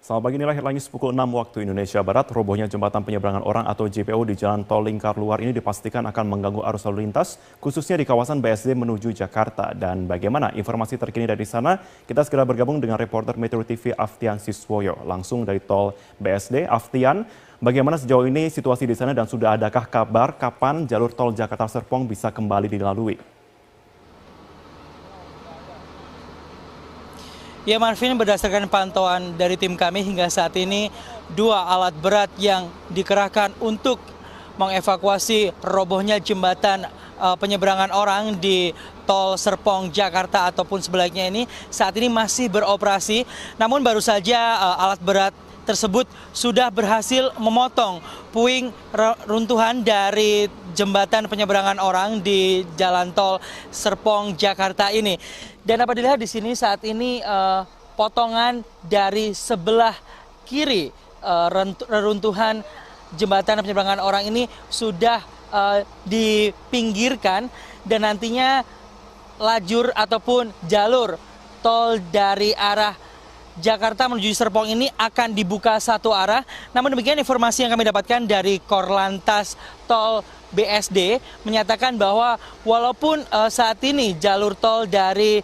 Selamat pagi, inilah headline news pukul 6 waktu Indonesia Barat. Robohnya jembatan penyeberangan orang atau JPO di Jalan Tol Lingkar Luar ini dipastikan akan mengganggu arus lalu lintas, khususnya di kawasan BSD menuju Jakarta. Dan bagaimana informasi terkini dari sana? Kita segera bergabung dengan reporter Metro TV Aftian Siswoyo, langsung dari Tol BSD. Aftian, bagaimana sejauh ini situasi di sana dan sudah adakah kabar kapan jalur tol Jakarta Serpong bisa kembali dilalui? Ya Marvin, berdasarkan pantauan dari tim kami hingga saat ini, 2 alat berat yang dikerahkan untuk mengevakuasi robohnya jembatan penyeberangan orang di Tol Serpong Jakarta ataupun sebaliknya ini saat ini masih beroperasi. Namun baru saja alat berat tersebut sudah berhasil memotong puing runtuhan dari jembatan penyeberangan orang di Jalan Tol Serpong Jakarta ini. Dan dapat dilihat di sini saat ini potongan dari sebelah kiri reruntuhan jembatan penyeberangan orang ini sudah dipinggirkan dan nantinya lajur ataupun jalur tol dari arah Jakarta menuju Serpong ini akan dibuka satu arah. Namun demikian informasi yang kami dapatkan dari Korlantas Tol BSD menyatakan bahwa walaupun saat ini jalur tol dari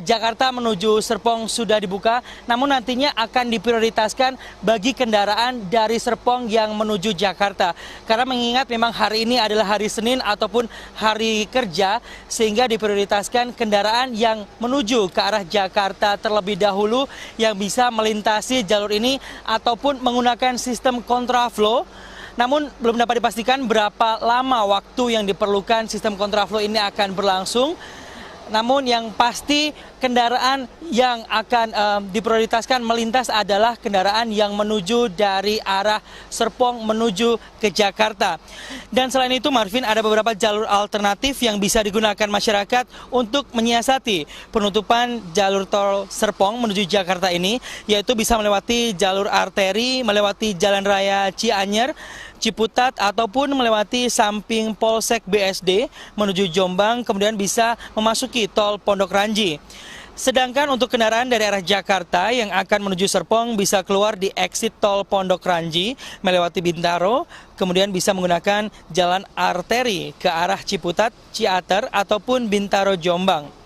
Jakarta menuju Serpong sudah dibuka, namun nantinya akan diprioritaskan bagi kendaraan dari Serpong yang menuju Jakarta. Karena mengingat memang hari ini adalah hari Senin ataupun hari kerja, sehingga diprioritaskan kendaraan yang menuju ke arah Jakarta terlebih dahulu yang bisa melintasi jalur ini ataupun menggunakan sistem kontraflow. Namun belum dapat dipastikan berapa lama waktu yang diperlukan sistem kontraflow ini akan berlangsung. Namun yang pasti kendaraan yang akan diprioritaskan melintas adalah kendaraan yang menuju dari arah Serpong menuju ke Jakarta. Dan selain itu Marvin, ada beberapa jalur alternatif yang bisa digunakan masyarakat untuk menyiasati penutupan jalur tol Serpong menuju Jakarta ini, yaitu bisa melewati jalur arteri, melewati Jalan Raya Cianyer, Ciputat ataupun melewati samping Polsek BSD menuju Jombang, kemudian bisa memasuki tol Pondok Ranji. Sedangkan untuk kendaraan dari arah Jakarta yang akan menuju Serpong bisa keluar di exit tol Pondok Ranji melewati Bintaro, kemudian bisa menggunakan jalan arteri ke arah Ciputat, Ciater ataupun Bintaro Jombang.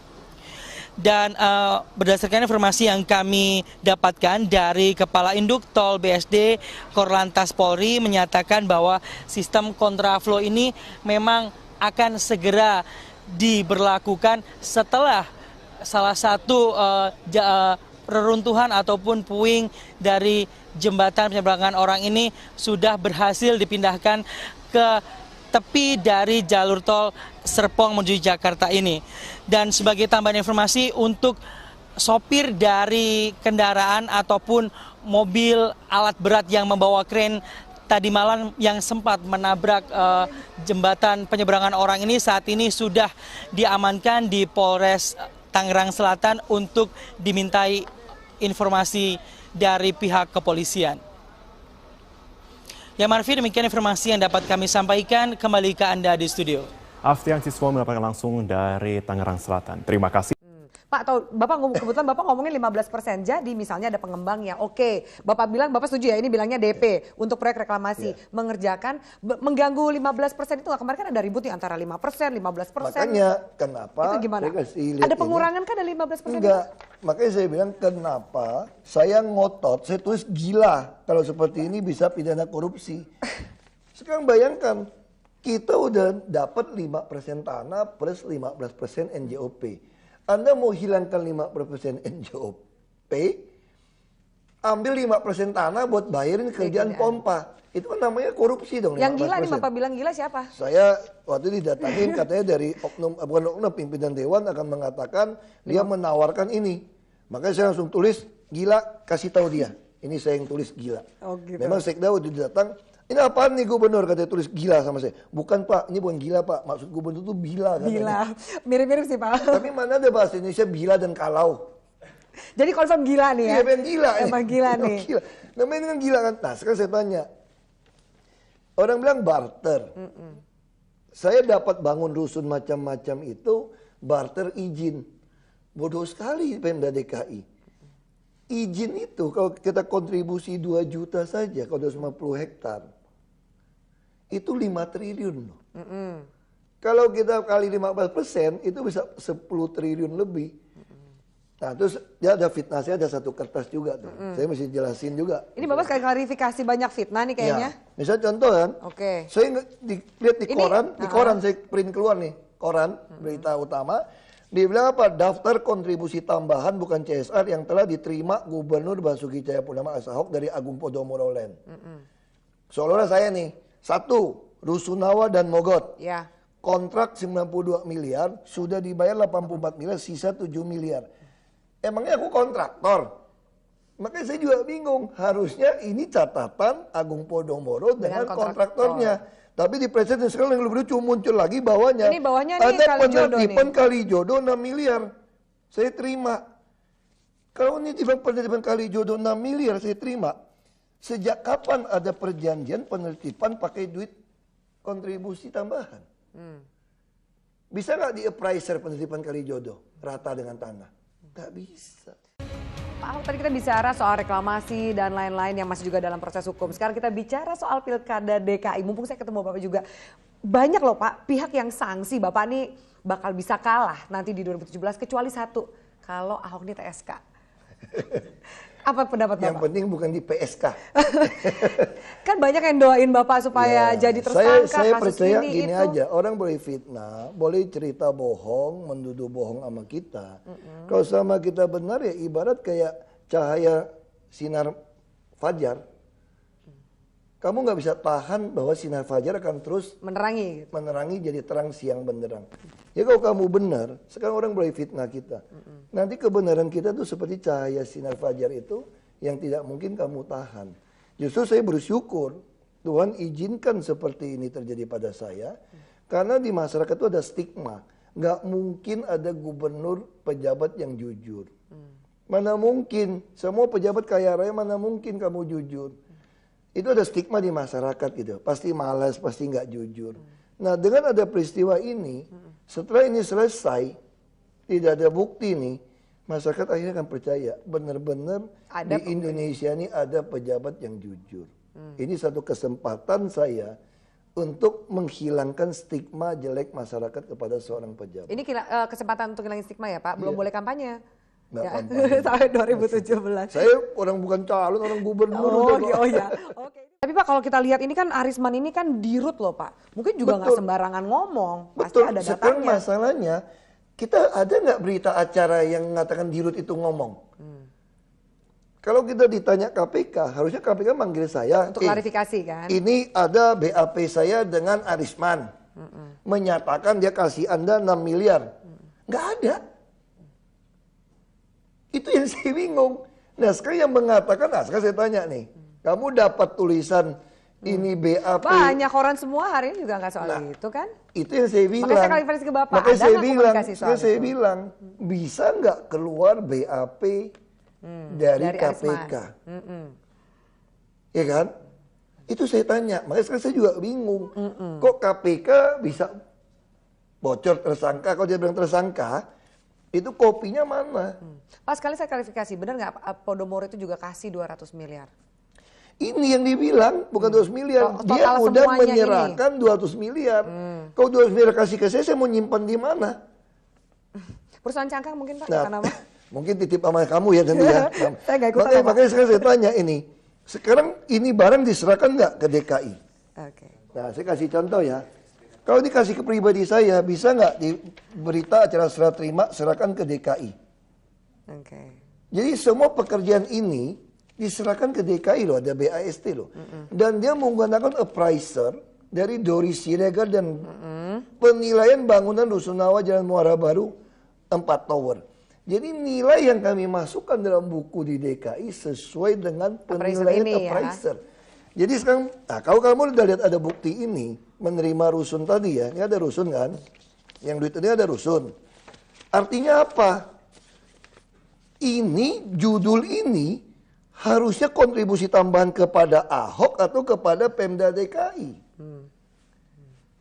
Dan berdasarkan informasi yang kami dapatkan dari Kepala Induk Tol BSD Korlantas Polri menyatakan bahwa sistem kontraflow ini memang akan segera diberlakukan setelah salah satu reruntuhan ataupun puing dari jembatan penyeberangan orang ini sudah berhasil dipindahkan ke tepi dari jalur tol Serpong menuju Jakarta ini. Dan sebagai tambahan informasi untuk sopir dari kendaraan ataupun mobil alat berat yang membawa kren tadi malam yang sempat menabrak jembatan penyeberangan orang ini saat ini sudah diamankan di Polres Tangerang Selatan untuk dimintai informasi dari pihak kepolisian. Ya Marvin, demikian informasi yang dapat kami sampaikan. Kembali ke Anda di studio. Aftian Siswoyo melaporkan langsung dari Tangerang Selatan. Terima kasih. Pak, kebetulan Bapak ngomongin 15%. Jadi misalnya ada pengembang yang oke. Bapak bilang, Bapak setuju ya ini bilangnya DP untuk proyek reklamasi. Mengerjakan, mengganggu 15% itu nggak, kemarin kan ada ribut nih antara 5%, 15%. Makanya kenapa? Itu gimana? Ada pengurangan kan dari 15%? Enggak, makanya saya bilang kenapa saya ngotot, saya tulis gila kalau seperti ini bisa pidana korupsi. Sekarang bayangkan, kita udah dapat 5% tanah plus 15% NJOP. Anda mau hilangkan 5% NJOP, ambil 5% tanah buat bayarin kerjaan pompa. Itu kan namanya korupsi dong. Yang gila nih Bapak bilang gila siapa? Saya waktu didatangin katanya dari oknum, bukan oknum, pimpinan dewan akan mengatakan dia menawarkan ini. Makanya saya langsung tulis gila, kasih tahu dia. Ini saya yang tulis gila. Oh, gitu. Memang Sekda udah datang. Ini apaan nih gubernur, katanya tulis gila sama saya. Bukan Pak, ini bukan gila Pak, maksud gubernur itu bila. Gila, mirip-mirip sih Pak. Tapi mana ada bahasa Indonesia bila dan kalau. Jadi confirm gila nih ya? Iya memang gila. Emang gila nih. Gila. Namanya kan gila kan. Nah sekarang saya tanya. Orang bilang barter. Saya dapat bangun rusun macam-macam itu barter izin. Bodoh sekali Pemda DKI. izin itu kalau kita kontribusi 2 juta saja, kalau 250 hektar, itu 5 triliun loh. Kalau kita kali 15%, itu bisa 10 triliun lebih. Nah terus dia ada fitnah, saya ada satu kertas juga tuh. Saya mesti jelasin juga. Ini Bapak sekali klarifikasi banyak fitnah nih kayaknya. Ya, misalnya contoh kan, Oke. saya lihat di Ini, koran saya print keluar nih, koran, berita utama. Dia bilang apa? Daftar kontribusi tambahan bukan CSR yang telah diterima Gubernur Basuki Cahayapurnama alias Ahok dari Agung Podomoro Land. Seolah-olah saya nih, 1, Rusunawa dan Mogot. Ya. Kontrak 92 miliar, sudah dibayar 84 miliar, sisa 7 miliar. Emangnya aku kontraktor? Makanya saya juga bingung. Harusnya ini catatan Agung Podomoro dengan kontraktornya. Tapi di presiden sekarang yang lebih lucu muncul lagi bawahnya. Ini bawahnya nih ada Kalijodo penertiban nih. Kalijodo 6 miliar. Saya terima. Kalau ini penertiban Kalijodo 6 miliar saya terima. Sejak kapan ada perjanjian penertiban pakai duit kontribusi tambahan? Bisa nggak di appraiser penertiban Kalijodo rata dengan tanah? Nggak bisa. Pak Ahok, tadi kita bicara soal reklamasi dan lain-lain yang masih juga dalam proses hukum. Sekarang kita bicara soal pilkada DKI. Mumpung saya ketemu Bapak juga. Banyak loh Pak, pihak yang sanksi Bapak nih bakal bisa kalah nanti di 2017. Kecuali satu, kalau Ahok ini TSK. Apa pendapat Bapak? Yang penting bukan di PSK. Kan banyak yang doain Bapak supaya jadi tersangka saya kasus percaya ini gini itu. aja, orang boleh fitnah, boleh cerita bohong, menduduh bohong sama kita. Kalau sama kita benar ya ibarat kayak cahaya sinar fajar. Kamu nggak bisa tahan bahwa sinar fajar akan terus Menerangi gitu. menerangi jadi terang siang benderang. Ya kalau kamu benar, sekarang orang boleh fitnah kita. Nanti kebenaran kita tuh seperti cahaya sinar fajar itu yang tidak mungkin kamu tahan. Justru saya bersyukur Tuhan izinkan seperti ini terjadi pada saya. Karena di masyarakat itu ada stigma. Nggak mungkin ada gubernur pejabat yang jujur. Mana mungkin, semua pejabat kaya raya mana mungkin kamu jujur. Itu ada stigma di masyarakat gitu. Pasti malas, pasti nggak jujur. Nah dengan ada peristiwa ini, setelah ini selesai, tidak ada bukti nih, masyarakat akhirnya akan percaya benar-benar di Indonesia ini ada pejabat yang jujur. Ini satu kesempatan saya untuk menghilangkan stigma jelek masyarakat kepada seorang pejabat. Ini kesempatan untuk hilangin stigma ya Pak? Belum boleh kampanye? Nggak Ya. kampanye. Sampai 2017. Saya orang bukan calon, orang gubernur. Oh ya, oke. Tapi Pak kalau kita lihat ini kan Arisman ini kan dirut loh Pak. Mungkin juga nggak sembarangan ngomong. Pasti Betul, ada sekarang datanya. masalahnya kita ada nggak berita acara yang mengatakan dirut itu ngomong? Kalau kita ditanya KPK, harusnya KPK manggil saya. Untuk klarifikasi kan. Ini ada BAP saya dengan Arisman. Menyatakan dia kasih Anda 6 miliar. Nggak ada. Itu yang saya bingung. Nah sekarang yang mengatakan, sekarang saya tanya nih. Kamu dapat tulisan ini BAP. Banyak koran semua hari ini juga nggak soal itu kan. Itu yang saya bilang. Makanya saya klarifikasi ke Bapak. Makanya Ada saya nggak bilang, komunikasi soal saya itu? bilang bisa nggak keluar BAP dari KPK? Ya kan? Itu saya tanya. Makanya sekarang saya juga bingung. Kok KPK bisa bocor tersangka? Kalau dia bilang tersangka, itu kopinya mana? Pak sekali saya klarifikasi, benar nggak Podomoro itu juga kasih 200 miliar? Ini yang dibilang, bukan 200 miliar. Total Dia udah semuanya menyerahkan 200 miliar. Kalau 200 miliar kasih ke saya mau nyimpan di mana? Perusahaan cangkang mungkin Pak, Nah, karena apa? mungkin titip sama kamu ya tentu ya. Saya nggak ikutan, Pak. Makanya sekarang saya tanya ini. Sekarang ini barang diserahkan nggak ke DKI? Oke. Nah, saya kasih contoh ya. Kalau dikasih ke pribadi saya, bisa nggak di berita acara serah terima serahkan ke DKI? Oke. Jadi semua pekerjaan ini diserahkan ke DKI loh, ada BAST loh. Dan dia menggunakan appraiser dari Doris Siregar dan penilaian bangunan Rusunawa Jalan Muara Baru 4 tower. Jadi nilai yang kami masukkan dalam buku di DKI sesuai dengan penilaian appraiser. Jadi sekarang, kalau kamu udah lihat ada bukti ini, menerima rusun tadi ya, ini ada rusun kan? Yang duit ini ada rusun. Artinya apa? Ini, judul ini, harusnya kontribusi tambahan kepada Ahok atau kepada Pemda DKI.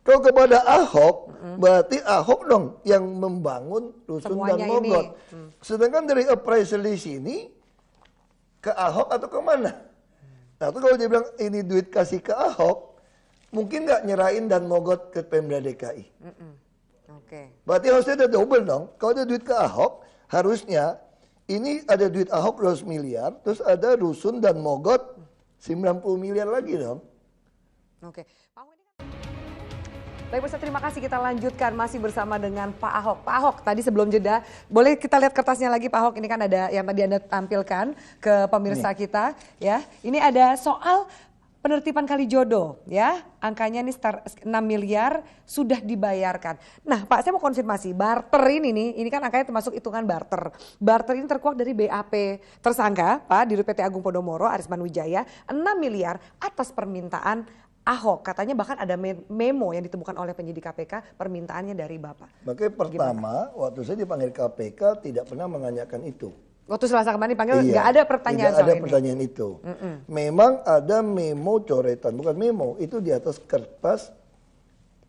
Kalau kepada Ahok, berarti Ahok dong yang membangun rusun Semuanya dan Mogot. ini. Sedangkan dari appraisal di sini, Ke Ahok atau ke mana? Nah itu kalau dia bilang ini duit kasih ke Ahok, mungkin nggak nyerahin dan mogot ke Pemda DKI. Oke. Berarti harusnya ada double dong. Kalau ada duit ke Ahok, harusnya ini ada duit Ahok 200 miliar, terus ada rusun dan mogot 90 miliar lagi dong. Oke. Pak Ahok ini kan... Baik pemirsa, terima kasih. Kita lanjutkan masih bersama dengan Pak Ahok. Pak Ahok, tadi sebelum jeda, boleh kita lihat kertasnya lagi Pak Ahok. Ini kan ada yang tadi Anda tampilkan ke pemirsa kita. Ya, ini ada soal penertiban Kalijodo, ya. Angkanya ini 6 miliar sudah dibayarkan. Nah Pak, saya mau konfirmasi, barter ini kan angkanya termasuk hitungan barter. Barter ini terkuak dari BAP tersangka, Pak, Dirut PT Agung Podomoro, Arisman Wijaya, 6 miliar atas permintaan Ahok. Katanya bahkan ada memo yang ditemukan oleh penyidik KPK permintaannya dari Bapak. Makanya pertama, waktu saya dipanggil KPK tidak pernah menanyakan itu. Waktu Selasa kemarin dipanggil nggak ada pertanyaan soal ini? Tidak ada pertanyaan itu. Memang ada memo coretan, bukan memo, itu di atas kertas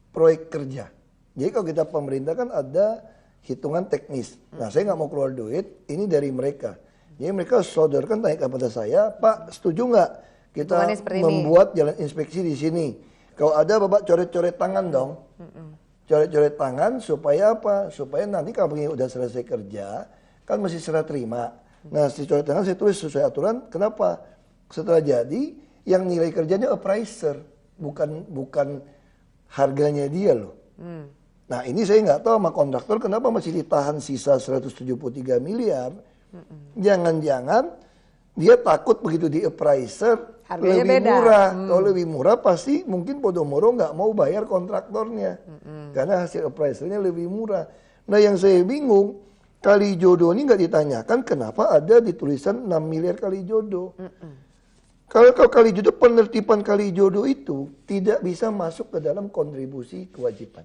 proyek kerja. Jadi kalau kita pemerintah kan ada hitungan teknis. Nah saya nggak mau keluar duit, ini dari mereka. Jadi mereka sodorkan tanya kepada saya, Pak setuju nggak kita membuat jalan inspeksi di sini? Kalau ada Bapak coret-coret tangan dong. Coret-coret tangan supaya apa? Supaya nanti kalau udah selesai kerja, kan masih serah terima. Nah, si coret tangan saya tulis sesuai aturan. Kenapa? Setelah jadi, yang nilai kerjanya appraiser, bukan harganya dia loh. Nah, ini saya nggak tahu sama kontraktor kenapa masih ditahan sisa 173 miliar. Jangan-jangan dia takut begitu di appraiser harganya lebih beda. murah. Kalau lebih murah pasti mungkin Podomoro nggak mau bayar kontraktornya. Karena hasil appraisernya lebih murah. Nah, yang saya bingung, Kalijodo ini nggak ditanyakan kenapa ada di tulisan 6 miliar Kalijodo. Kalau Kalijodo, penertiban Kalijodo itu tidak bisa masuk ke dalam kontribusi kewajiban.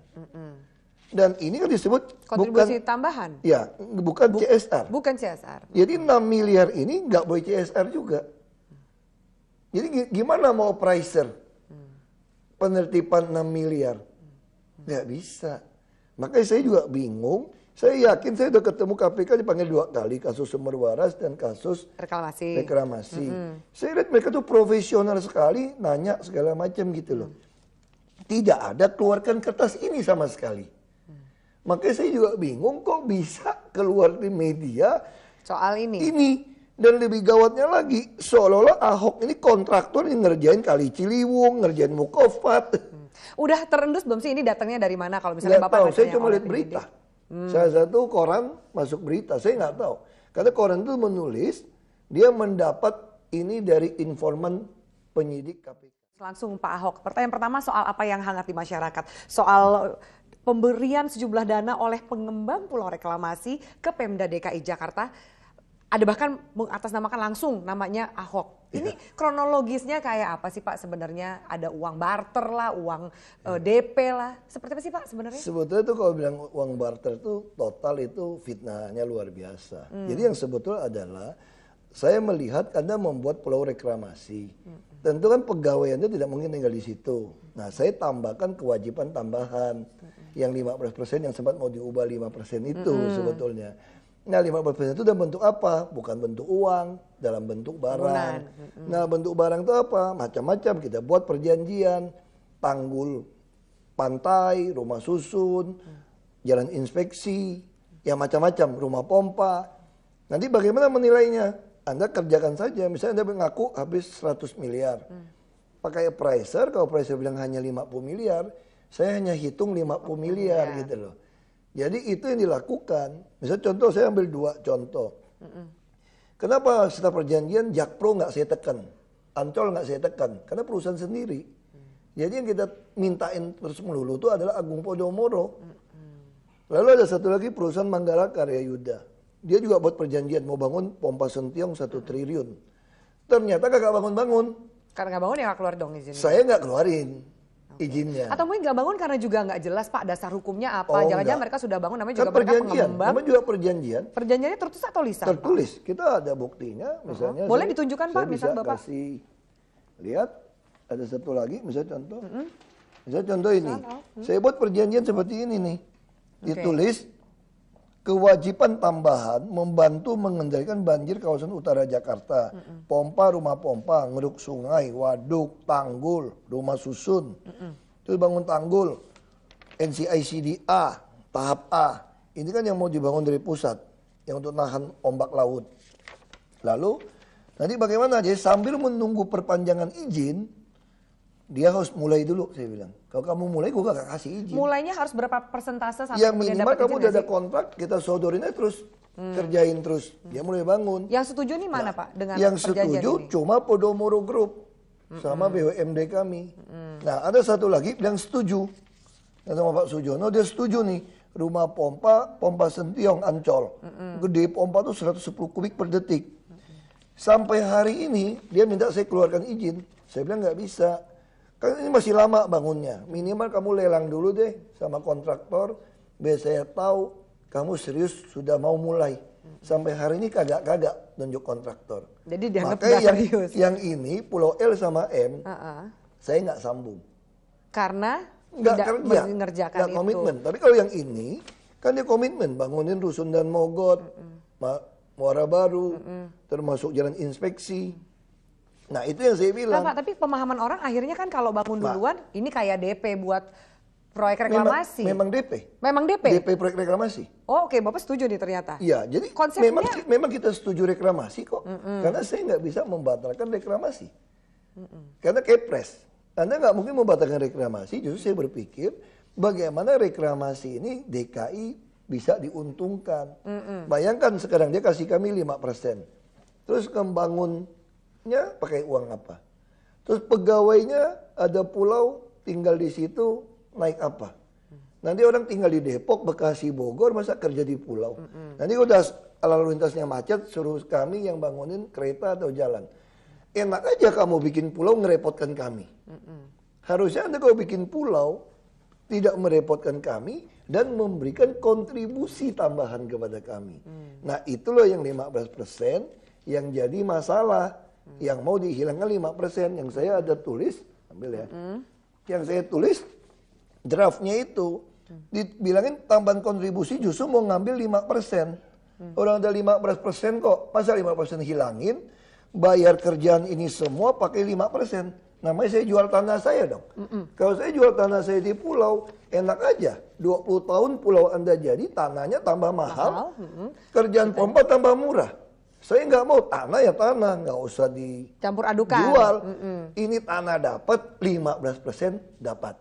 Dan ini kan disebut kontribusi tambahan. Ya, bukan CSR. Bukan CSR. Jadi 6 miliar ini nggak boleh CSR juga. Jadi gimana mau appraiser penertiban 6 miliar? Nggak bisa. Makanya saya juga bingung. Saya yakin saya sudah ketemu KPK dipanggil 2 kali, kasus sumber waras dan kasus reklamasi. Saya lihat mereka tuh profesional sekali, nanya segala macam gitu loh. Tidak ada keluarkan kertas ini sama sekali. Makanya saya juga bingung kok bisa keluar di media soal ini. Dan lebih gawatnya lagi, seolah-olah Ahok ini kontraktor yang ngerjain Kali Ciliwung, ngerjain Mukofat. Udah terendus belum sih ini datangnya dari mana kalau misalnya Nggak Bapak tahu, saya cuma lihat berita. Salah satu koran masuk berita, saya nggak tahu. Karena koran itu menulis, dia mendapat ini dari informan penyidik KPK. Langsung Pak Ahok, pertanyaan pertama soal apa yang hangat di masyarakat. Soal pemberian sejumlah dana oleh pengembang pulau reklamasi ke Pemda DKI Jakarta. Ada bahkan mengatasnamakan langsung namanya Ahok. Ini kronologisnya kayak apa sih Pak sebenarnya? Ada uang barter lah, uang DP lah. Seperti apa sih Pak sebenarnya? Sebetulnya tuh kalau bilang uang barter tuh total itu fitnahnya luar biasa. Jadi yang sebetulnya adalah saya melihat Anda membuat pulau reklamasi. Tentu kan pegawainya tidak mungkin tinggal di situ. Nah saya tambahkan kewajiban tambahan. Yang 15% yang sempat mau diubah 5% itu sebetulnya. Nah 15% itu dalam bentuk apa? Bukan bentuk uang, dalam bentuk barang. Nah bentuk barang itu apa? Macam-macam, kita buat perjanjian, tanggul pantai, rumah susun, jalan inspeksi, ya macam-macam, rumah pompa. Nanti bagaimana menilainya? Anda kerjakan saja, misalnya Anda mengaku habis 100 miliar. Pakai appraiser, kalau appraiser bilang hanya 50 miliar, saya hanya hitung 50 miliar gitu loh. Jadi itu yang dilakukan. Misalnya contoh, saya ambil 2 contoh. Kenapa setelah perjanjian Jakpro nggak saya tekan, Ancol nggak saya tekan? Karena perusahaan sendiri. Jadi yang kita mintain terus melulu itu adalah Agung Podomoro. Lalu ada satu lagi perusahaan Manggala Karya Yuda. Dia juga buat perjanjian mau bangun pompa Sentiong 1 triliun. Ternyata kagak bangun-bangun. Karena nggak bangun ya nggak keluar dong izinnya. Saya nggak keluarin izinnya. Atau mungkin nggak bangun karena juga nggak jelas Pak dasar hukumnya apa. Jangan-jangan mereka sudah bangun namanya Kan juga mereka perjanjian, pengembang. namanya juga perjanjian. Perjanjiannya tertulis atau lisan? Tertulis. Kita ada buktinya misalnya. Boleh ditunjukkan Pak, saya misal bisa Bapak. kasih lihat, ada satu lagi misalnya contoh. Misalnya contoh ini. Saya buat perjanjian seperti ini nih. Ditulis kewajiban tambahan membantu mengendalikan banjir kawasan utara Jakarta. Pompa, rumah pompa, ngeruk sungai, waduk, tanggul, rumah susun. Terus bangun tanggul, NCICD A, tahap A. Ini kan yang mau dibangun dari pusat, yang untuk nahan ombak laut. Lalu, nanti bagaimana? Jadi sambil menunggu perpanjangan izin, dia harus mulai dulu, saya bilang. Kalau kamu mulai, gue gak kasih izin. Mulainya harus berapa persentase sampai Ya kemudian minimal dapat kamu izin udah nggak ada sih? kontrak, kita sodorin aja terus. Kerjain terus. Dia mulai bangun. Yang setuju nih mana Pak dengan Yang perjanjian setuju ini? cuma Podomoro Group sama BUMD kami. Nah ada satu lagi yang setuju. Yang sama Pak Sujono dia setuju nih. Rumah pompa Sentiong Ancol. Gede pompa tuh 110 kubik per detik. Sampai hari ini dia minta saya keluarkan izin. Saya bilang nggak bisa. Kan ini masih lama bangunnya. Minimal kamu lelang dulu deh sama kontraktor. Biar saya tahu kamu serius sudah mau mulai. Sampai hari ini kagak nunjuk kontraktor. Jadi dianggap Makanya nggak serius. yang ini Pulau L sama M, saya nggak sambung. Karena Nggak tidak kerja, mengerjakan nggak itu. komitmen. Tapi kalau yang ini, kan dia komitmen. Bangunin Rusun dan Mogot, Muara Baru, termasuk jalan inspeksi. Nah itu yang saya bilang. Nah, Pak, tapi pemahaman orang akhirnya kan kalau bangun duluan, ini kayak DP buat proyek reklamasi. Memang DP. Memang DP? DP proyek reklamasi. Oh, oke, Bapak setuju nih ternyata. Iya, jadi Konsepnya- memang kita setuju reklamasi kok. Karena saya nggak bisa membatalkan reklamasi. Karena Kepres. Anda nggak mungkin membatalkan reklamasi, justru saya berpikir bagaimana reklamasi ini DKI bisa diuntungkan. Bayangkan sekarang dia kasih kami 5%. Terus membangunnya pakai uang apa? Terus pegawainya ada pulau tinggal di situ naik apa? Nanti orang tinggal di Depok, Bekasi, Bogor, masa kerja di pulau. Nanti udah lalu lintasnya macet, suruh kami yang bangunin kereta atau jalan. Enak aja kamu bikin pulau ngerepotkan kami. Harusnya Anda kalau bikin pulau tidak merepotkan kami dan memberikan kontribusi tambahan kepada kami. Nah itulah yang 15% yang jadi masalah. Yang mau dihilangkan 5%. Yang saya ada tulis, ambil ya. Yang saya tulis draftnya itu dibilangin tambahan kontribusi justru mau ngambil 5%. Orang ada 15% kok, masa 5% hilangin, bayar kerjaan ini semua pakai 5%. Namanya saya jual tanah saya dong. Kalau saya jual tanah saya di pulau, enak aja. 20 tahun pulau Anda jadi, tanahnya tambah mahal, kerjaan pompa tambah murah. Saya nggak mau tanah ya tanah, nggak usah Campur adukan. dijual. Ini tanah dapat, 15% dapat.